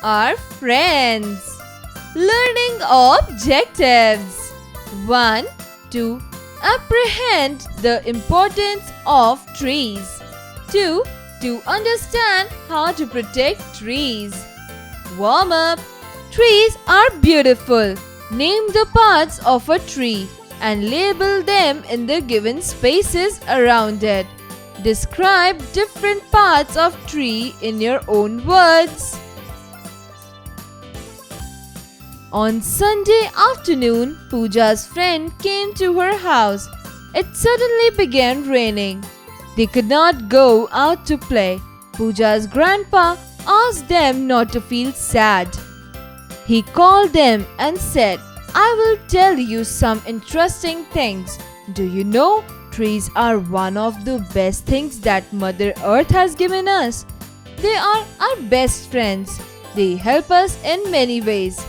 are friends. Learning objectives. 1. To apprehend the importance of trees. 2. To understand how to protect trees. Warm up. Trees are beautiful. Name the parts of a tree and label them in the given spaces around it. Describe different parts of tree in your own words. On Sunday afternoon, Pooja's friend came to her house. It suddenly began raining. They could not go out to play. Pooja's grandpa asked them not to feel sad. He called them and said, "I will tell you some interesting things. Do you know, trees are one of the best things that Mother Earth has given us. They are our best friends. They help us in many ways.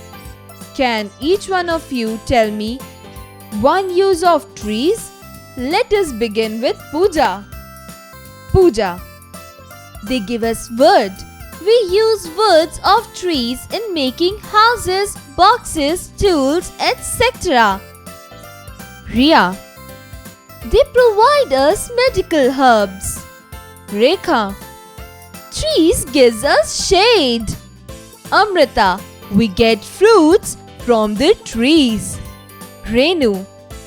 Can each one of you tell me one use of trees?" Let us begin with Pooja. Pooja. They give us wood. We use woods of trees in making houses, boxes, tools, etc. Riya. They provide us medical herbs. Rekha. Trees gives us shade. Amrita. We get fruits from the trees. Renu.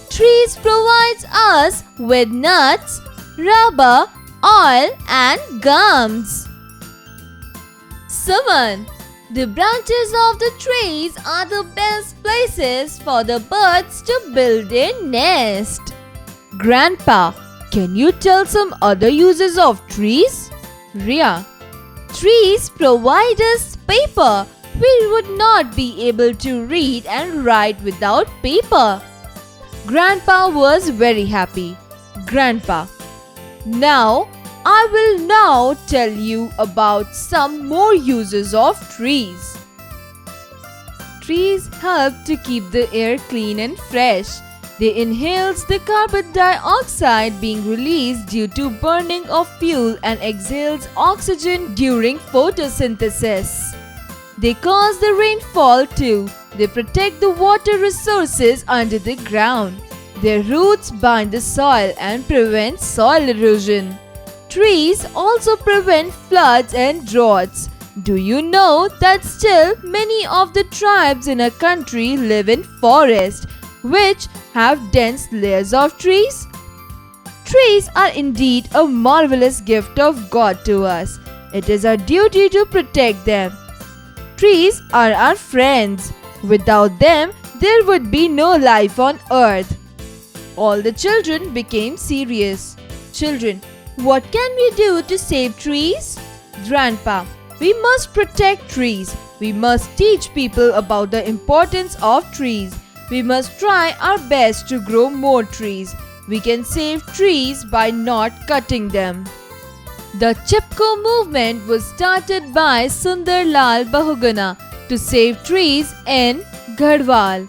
Trees provides us with nuts, rubber, oil and gums. Suman. The branches of the trees are the best places for the birds to build their nest. Grandpa. Can you tell some other uses of trees? Riya. Trees provide us paper. We would not be able to read and write without paper. Grandpa was very happy. Grandpa. Now, I will now tell you about some more uses of trees. Trees help to keep the air clean and fresh. They inhales the carbon dioxide being released due to burning of fuel and exhales oxygen during photosynthesis. They cause the rainfall too. They protect the water resources under the ground. Their roots bind the soil and prevent soil erosion. Trees also prevent floods and droughts. Do you know that still many of the tribes in a country live in forests, which have dense layers of trees? Trees are indeed a marvelous gift of God to us. It is our duty to protect them. Trees are our friends. Without them, there would be no life on earth. All the children became serious. Children, what can we do to save trees? Grandpa, we must protect trees. We must teach people about the importance of trees. We must try our best to grow more trees. We can save trees by not cutting them. The Chipko movement was started by Sundar Lal Bahuguna to save trees in Garhwal.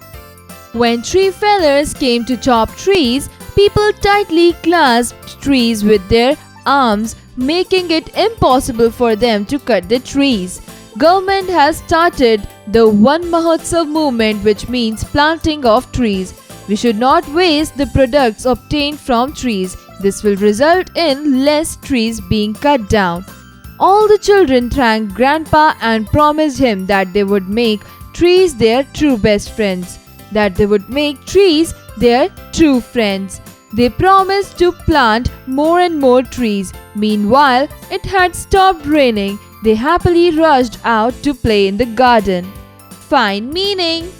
When tree fellers came to chop trees, people tightly clasped trees with their arms, making it impossible for them to cut the trees. Government has started the One Mahotsav movement, which means planting of trees. We should not waste the products obtained from trees. This will result in less trees being cut down. All the children thanked Grandpa and promised him that they would make trees their true best friends, that they would make trees their true friends. They promised to plant more and more trees. Meanwhile, it had stopped raining. They happily rushed out to play in the garden. Find meaning.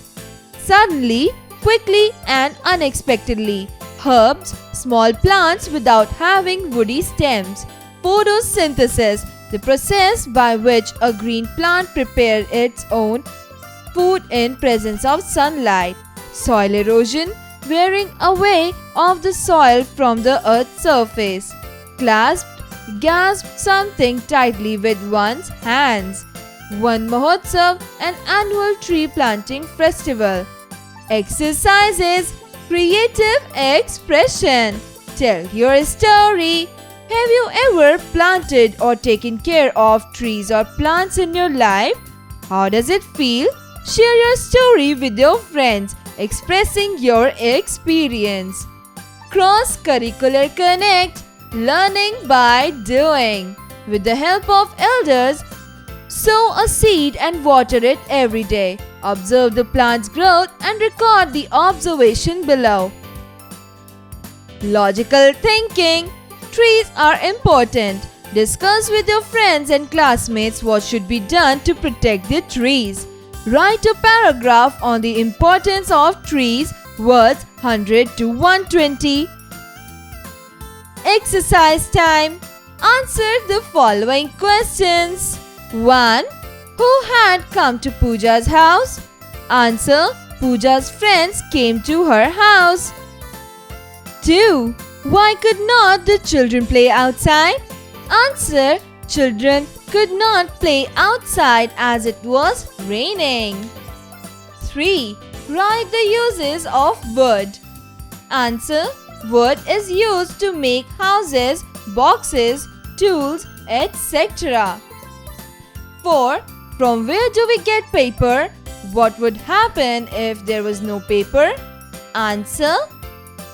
Suddenly, quickly and unexpectedly. Herbs, small plants without having woody stems. Photosynthesis, the process by which a green plant prepares its own food in presence of sunlight. Soil erosion, wearing away of the soil from the earth's surface. Grasped something tightly with one's hands. One Mahotsav, an annual tree planting festival. Exercises, creative expression. Tell your story. Have you ever planted or taken care of trees or plants in your life? How does it feel? Share your story with your friends, expressing your experience. Cross-curricular connect, learning by doing. With the help of elders, sow a seed and water it every day. Observe the plant's growth and record the observation below. Logical thinking. Trees are important. Discuss with your friends and classmates what should be done to protect the trees. Write a paragraph on the importance of trees, words 100 to 120. Exercise time. Answer the following questions. 1. Who had come to Pooja's house? Answer. Pooja's friends came to her house. 2. Why could not the children play outside? Answer. Children could not play outside as it was raining. 3. Write the uses of wood. Answer. Wood is used to make houses, boxes, tools, etc. 4. From where do we get paper? What would happen if there was no paper? Answer.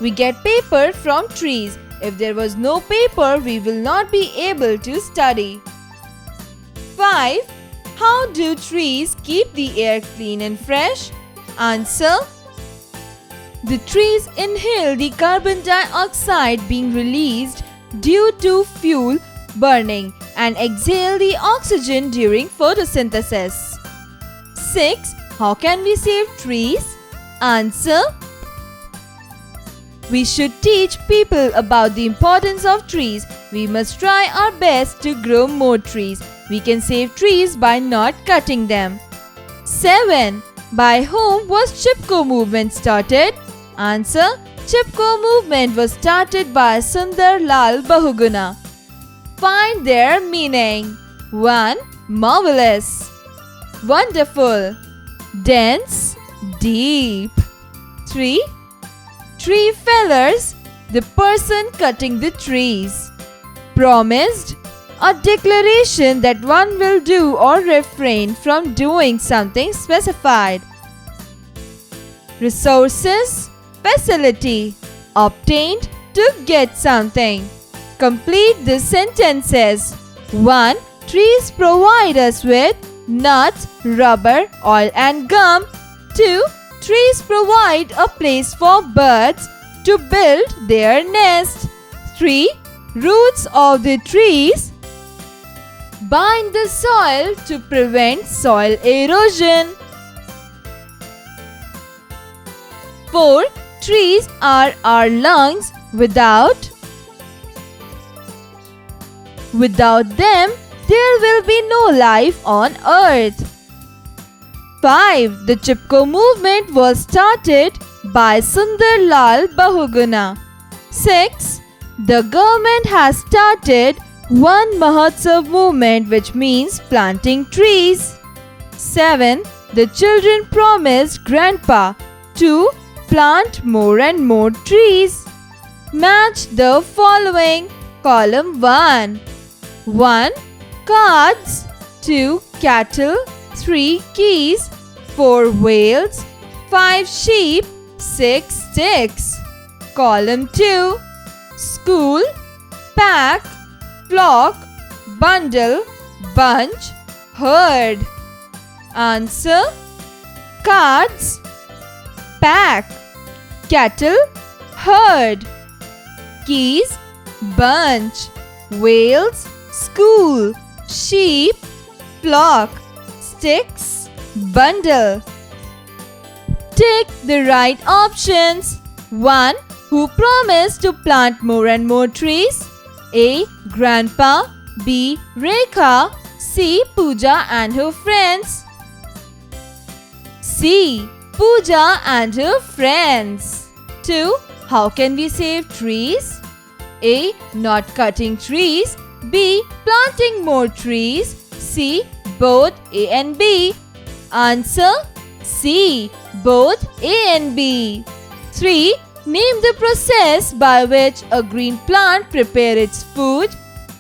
We get paper from trees. If there was no paper, we will not be able to study. 5. How do trees keep the air clean and fresh? Answer. The trees inhale the carbon dioxide being released due to fuel burning and exhale the oxygen during photosynthesis. 6. How can we save trees? Answer. We should teach people about the importance of trees. We must try our best to grow more trees. We can save trees by not cutting them. 7. By whom was Chipko movement started? Answer. Chipko movement was started by Sundar Lal Bahuguna. Find their meaning. 1. Marvelous. Wonderful. Dense. Deep. 3. Tree fellers, the person cutting the trees. Promised, a declaration that one will do or refrain from doing something specified. Resources, facility, obtained to get something. Complete the sentences. 1. Trees provide us with nuts, rubber, oil and gum. 2. Trees provide a place for birds to build their nest. 3. Roots of the trees bind the soil to prevent soil erosion. 4. Trees are our lungs. Without them, there will be no life on earth. 5. The Chipko movement was started by Sundar Lal Bahuguna. 6. The government has started One Mahotsav movement, which means planting trees. 7. The children promised Grandpa to plant more and more trees. Match the following. Column 1. 1. Cards. 2. Cattle. 3. Keys. 4. Whales. 5. Sheep. 6. Sticks. Column 2. School. Pack. Flock. Bundle. Bunch. Herd. Answer. Cards. Pack. Cattle. Herd. Keys. Bunch. Whales. School. Sheep. Flock. Sticks. Bundle. Take the right options. 1. Who promised to plant more and more trees? A. Grandpa. B. Rekha. C. Pooja and her friends. C. Pooja and her friends. 2. How can we save trees? A. Not cutting trees. B. Planting more trees. C. Both A and B. Answer. C. Both A and B. 3. Name the process by which a green plant prepares its food.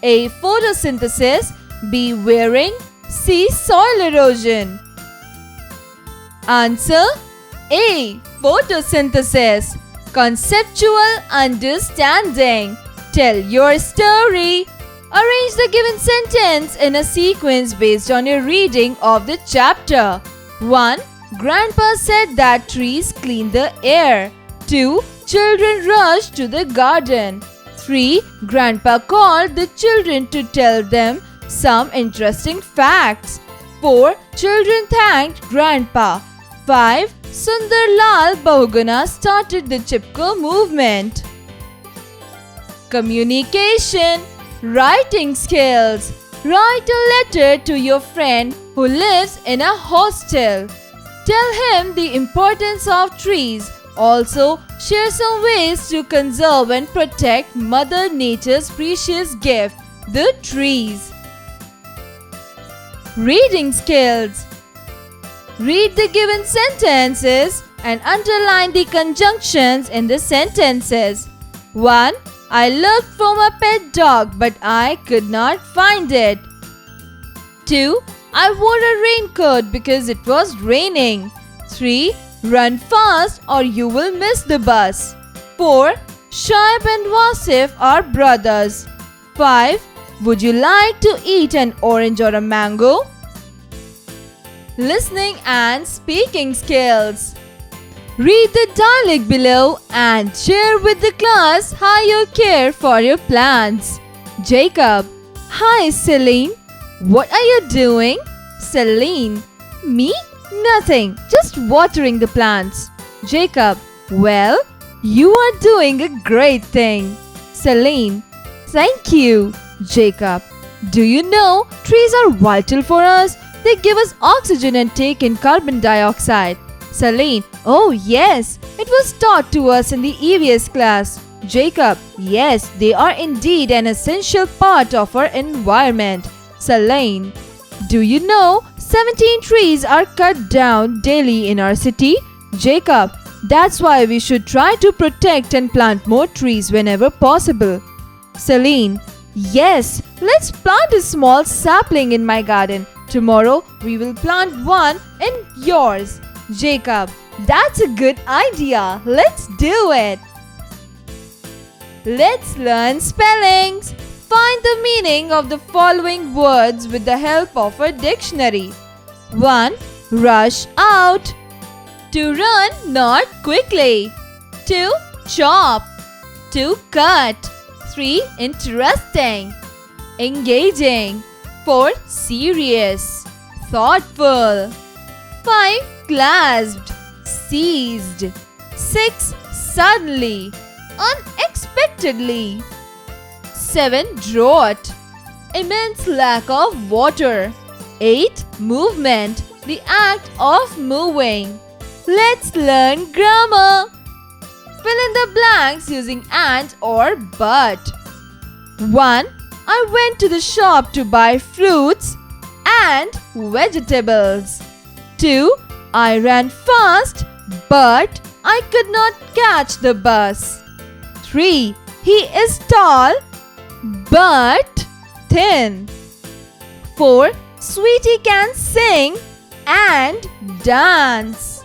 A. Photosynthesis. B. Wearing. C. Soil erosion. Answer A. Photosynthesis. Conceptual understanding. Tell your story. Arrange the given sentence in a sequence based on your reading of the chapter. 1. Grandpa said that trees clean the air. 2. Children rushed to the garden. 3. Grandpa called the children to tell them some interesting facts. 4. Children thanked Grandpa. 5. Sundar Lal Bahuguna started the Chipko movement. Communication. Writing skills. Write a letter to your friend who lives in a hostel. Tell him the importance of trees. Also, share some ways to conserve and protect Mother Nature's precious gift, the trees. Reading skills. Read the given sentences and underline the conjunctions in the sentences. 1. I looked for my pet dog but I could not find it. 2. I wore a raincoat because it was raining. 3. Run fast or you will miss the bus. 4. Shaib and Wasif are brothers. 5. Would you like to eat an orange or a mango? Listening and speaking skills. Read the dialogue below and share with the class how you care for your plants. Jacob. Hi Celine. What are you doing? Celine. Me? Nothing. Just watering the plants. Jacob. Well, you are doing a great thing. Celine. Thank you. Jacob. Do you know trees are vital for us? They give us oxygen and take in carbon dioxide. Celine. Oh yes, it was taught to us in the EVS class. Jacob. Yes, they are indeed an essential part of our environment. Celine. Do you know 17 trees are cut down daily in our city? Jacob. That's why we should try to protect and plant more trees whenever possible. Celine. Yes, let's plant a small sapling in my garden. Tomorrow we will plant one in yours. Jacob. That's a good idea. Let's do it. Let's learn spellings. Find the meaning of the following words with the help of a dictionary. 1. Rush out. To run not quickly. 2. Chop. To cut. 3. Interesting. Engaging. 4. Serious. Thoughtful. 5. Clasped. Seized. 6. Suddenly. Unexpectedly. 7. Drought. Immense lack of water. 8. Movement. The act of moving. Let's learn grammar. Fill in the blanks using and or but. 1. I went to the shop to buy fruits and vegetables. 2. I ran fast but I could not catch the bus. 3. He is tall but thin. 4. Sweetie can sing and dance.